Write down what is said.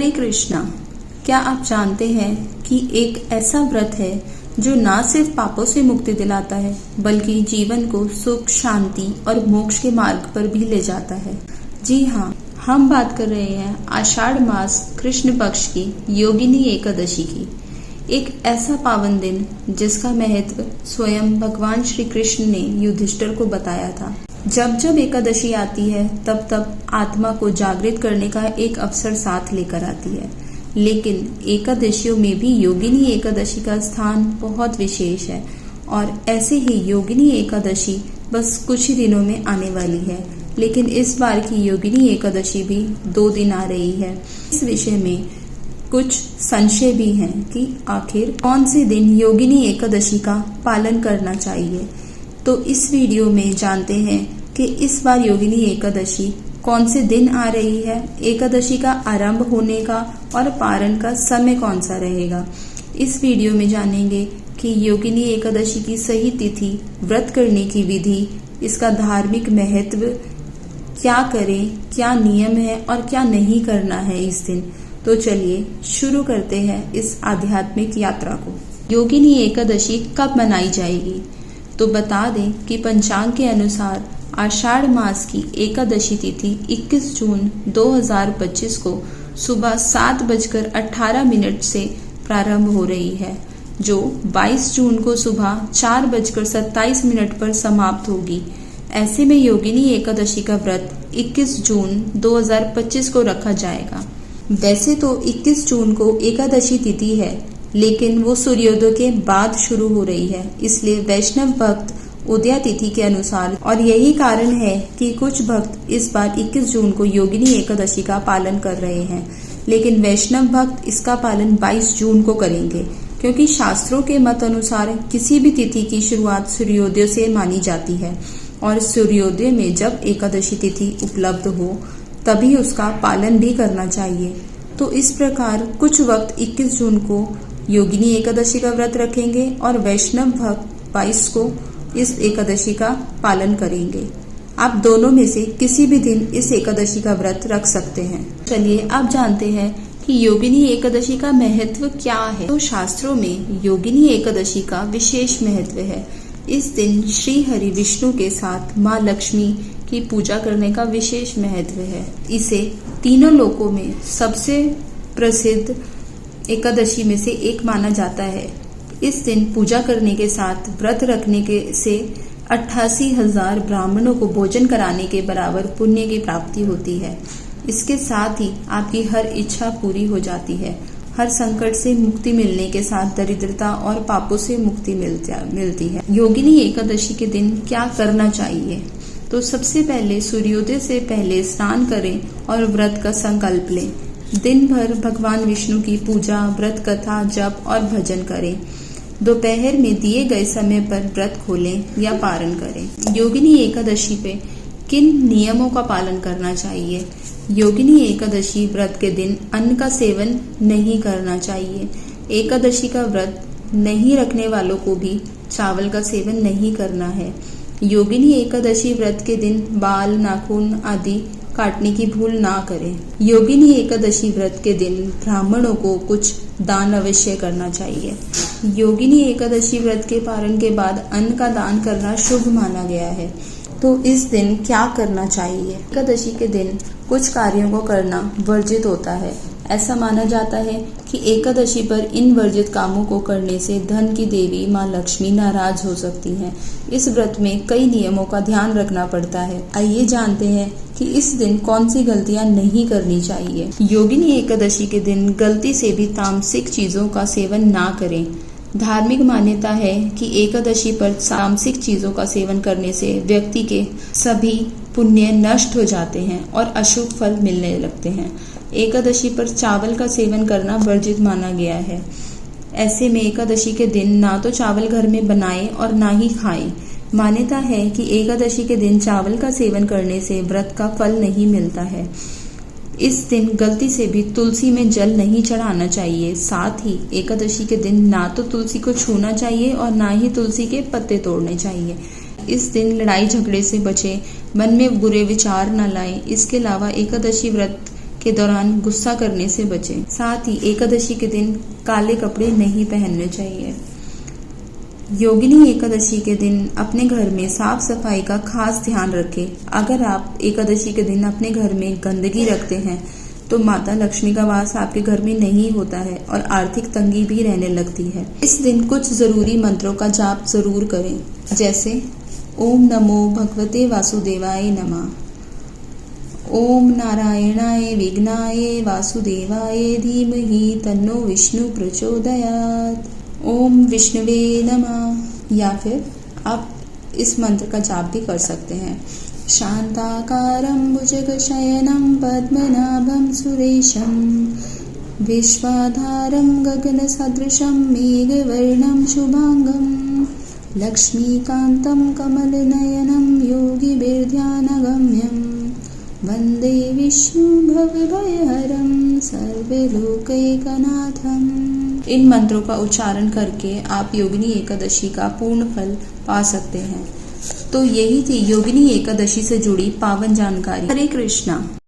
हरे कृष्णा। क्या आप जानते हैं कि एक ऐसा व्रत है जो न सिर्फ पापों से मुक्ति दिलाता है बल्कि जीवन को सुख, शांति और मोक्ष के मार्ग पर भी ले जाता है। जी हाँ, हम बात कर रहे हैं आषाढ़ मास कृष्ण पक्ष की योगिनी एकादशी की। एक ऐसा पावन दिन जिसका महत्व स्वयं भगवान श्री कृष्ण ने युधिष्ठिर को बताया था। जब जब एकादशी आती है तब तब आत्मा को जागृत करने का एक अवसर साथ लेकर आती है, लेकिन एकादशियों में भी योगिनी एकादशी का स्थान बहुत विशेष है। और ऐसे ही योगिनी एकादशी बस कुछ ही दिनों में आने वाली है, लेकिन इस बार की योगिनी एकादशी भी 2 दिन आ रही है। इस विषय में कुछ संशय भी हैं कि आखिर कौन से दिन योगिनी एकादशी का पालन करना चाहिए। तो इस वीडियो में जानते हैं कि इस बार योगिनी एकादशी कौन से दिन आ रही है, एकादशी का आरंभ होने का और पारण का समय कौन सा रहेगा। इस वीडियो में जानेंगे कि योगिनी एकादशी की सही तिथि, व्रत करने की विधि, इसका धार्मिक महत्व, क्या करें, क्या नियम है और क्या नहीं करना है इस दिन। तो चलिए शुरू करते हैं इस आध्यात्मिक यात्रा को। योगिनी एकादशी कब मनाई जाएगी? तो बता दें कि पंचांग के अनुसार आषाढ़ मास की एकादशी तिथि 21 जून 2025 को सुबह 7:18 से प्रारंभ हो रही है, जो 22 जून को सुबह 4:27 पर समाप्त होगी। ऐसे में योगिनी एकादशी का व्रत 21 जून 2025 को रखा जाएगा। वैसे तो 21 जून को एकादशी तिथि है, लेकिन वो सूर्योदय के बाद शुरू हो रही है, इसलिए वैष्णव भक्त उदया तिथि के अनुसार, और यही कारण है कि कुछ भक्त इस बार 21 जून को योगिनी एकादशी का पालन कर रहे हैं, लेकिन वैष्णव भक्त इसका पालन 22 जून को करेंगे, क्योंकि शास्त्रों के मत अनुसार किसी भी तिथि की शुरुआत सूर्योदय से मानी जाती है और सूर्योदय में जब एकादशी तिथि उपलब्ध हो तभी उसका पालन भी करना चाहिए। तो इस प्रकार कुछ वक्त 21 जून को योगिनी एकादशी का व्रत रखेंगे और वैष्णव भक्त 22 को इस एकादशी का पालन करेंगे। आप दोनों में से किसी भी दिन इस एकादशी का व्रत रख सकते हैं। चलिए आप जानते हैं कि योगिनी एकादशी का महत्व क्या है। तो शास्त्रों में योगिनी एकादशी का विशेष महत्व है। इस दिन श्री हरि विष्णु के साथ माँ लक्ष्मी की पूजा करने का विशेष महत्व है। इसे तीनों लोकों में सबसे प्रसिद्ध एकादशी में से एक माना जाता है। इस दिन पूजा करने के साथ व्रत रखने के से 88,000 ब्राह्मणों को भोजन कराने के बराबर पुण्य की प्राप्ति होती है। इसके साथ ही आपकी हर इच्छा पूरी हो जाती है। हर संकट से मुक्ति मिलने के साथ दरिद्रता और पापों से मुक्ति मिलती है। योगिनी एकादशी के दिन क्या करना चाहिए? तो सबसे पहले सूर्योदय से पहले स्नान करें और व्रत का संकल्प लें। दिन भर भगवान विष्णु की पूजा, व्रत कथा, जप और भजन करें। दोपहर में दिए गए समय पर व्रत खोलें या पारण करें। योगिनी एकादशी पे किन नियमों का पालन करना चाहिए? योगिनी एकादशी व्रत के दिन अन्न का सेवन नहीं करना चाहिए। एकादशी का व्रत नहीं रखने वालों को भी चावल का सेवन नहीं करना है। योगिनी एकादशी व्रत के दिन बाल, नाखून आदि काटने की भूल ना करें। योगिनी एकादशी व्रत के दिन ब्राह्मणों को कुछ दान अवश्य करना चाहिए। योगिनी एकादशी व्रत के पारण के बाद अन्न का दान करना शुभ माना गया है। तो इस दिन क्या करना चाहिए? एकादशी के दिन कुछ कार्यों को करना वर्जित होता है। ऐसा माना जाता है कि एकादशी पर इन वर्जित कामों को करने से धन की देवी माँ लक्ष्मी नाराज हो सकती हैं। इस व्रत में कई नियमों का ध्यान रखना पड़ता है। आइए जानते हैं कि इस दिन कौन सी गलतियां नहीं करनी चाहिए। योगिनी एकादशी के दिन गलती से भी तामसिक चीजों का सेवन ना करें। धार्मिक मान्यता है कि एकादशी पर तामसिक चीजों का सेवन करने से व्यक्ति के सभी पुण्य नष्ट हो जाते हैं और अशुभ फल मिलने लगते हैं। एकादशी पर चावल का सेवन करना वर्जित माना गया है। ऐसे में एकादशी के दिन ना तो चावल घर में बनाएं और ना ही खाएं। मान्यता है कि एकादशी के दिन चावल का सेवन करने से व्रत का फल नहीं मिलता है। इस दिन गलती से भी तुलसी में जल नहीं चढ़ाना चाहिए। साथ ही एकादशी के दिन ना तो तुलसी को छूना चाहिए और ना ही तुलसी के पत्ते तोड़ने चाहिए। इस दिन लड़ाई झगड़े से बचें, मन में बुरे विचार न लाएं। इसके अलावा एकादशी व्रत के दौरान गुस्सा करने से बचें। साथ ही एकादशी के दिन काले कपड़े नहीं पहनने चाहिए। योगिनी एकादशी के दिन अपने घर में साफ सफाई का खास ध्यान रखें। अगर आप एकादशी के दिन अपने घर में गंदगी रखते हैं तो माता लक्ष्मी का वास आपके घर में नहीं होता है और आर्थिक तंगी भी रहने लगती है। इस दिन कुछ जरूरी मंत्रों का जाप जरूर करें, जैसे ओम नमो भगवते वासुदेवाय नमः, ओम नारायणाय विघ्नाय वासुदेवाय धीमहि तन्नो विष्णु प्रचोदयात्, ओम विष्णुवे नमः। या फिर आप इस मंत्र का जाप भी कर सकते हैं। शांताकारं भुजगशयनं पद्मनाभं सुरेशं विश्वाधारं गगनसदृशं मेघवर्णं शुभांगं लक्ष्मीकान्तं कमलनयनं योगिभिर्ध्यानगम्यं वन्दे विष्णु भवभयहरं सर्वलोकैकनाथम्। इन मंत्रों का उच्चारण करके आप योगिनी एकादशी का पूर्ण फल पा सकते हैं। तो यही थी योगिनी एकादशी से जुड़ी पावन जानकारी। हरे कृष्णा।